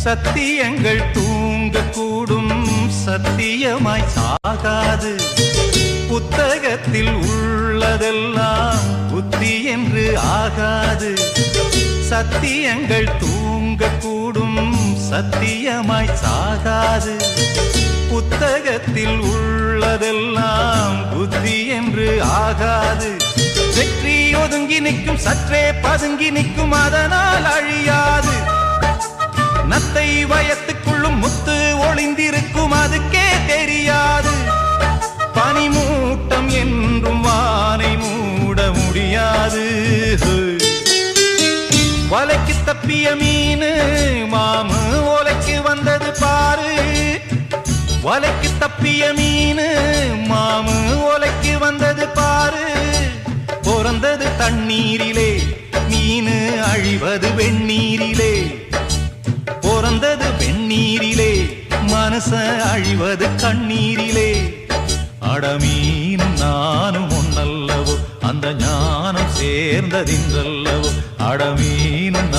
சத்தியங்கள் தூங்கக்கூடும், சத்தியமாய் சாகாது. புத்தகத்தில் உள்ளதெல்லாம் புத்தி என்று ஆகாது. சத்தியங்கள் தூங்கக்கூடும், சத்தியமாய் சாகாது. புத்தகத்தில் உள்ளதெல்லாம் புத்தி என்று ஆகாது. வெற்றி ஒதுங்கி நிற்கும், சற்றே பதுங்கி நிற்கும், அதனால் அழியாது. நத்தை வயத்துக்குள்ளும் முத்து ஒளிந்திருக்கும், அதுக்கே தெரியாது. பனிமூட்டம் என்றும் வானை மூட முடியாது. வலைக்கு தப்பிய மீனு மாமு ஓலைக்கு வந்தது பாரு. வலைக்கு தப்பிய மீனு மாமு ஓலைக்கு வந்தது பாரு. பிறந்தது தண்ணீரிலே, மீனு அழிவது வெந்நீரிலே. பிறந்தது வெந்நீரிலே, மனச அழிவது கண்ணீரிலே. அடமீனும் நானும் ஒன்னல்லவோ, அந்த ஞானம் சேர்ந்ததின்றல்லவோ. அடமீனும்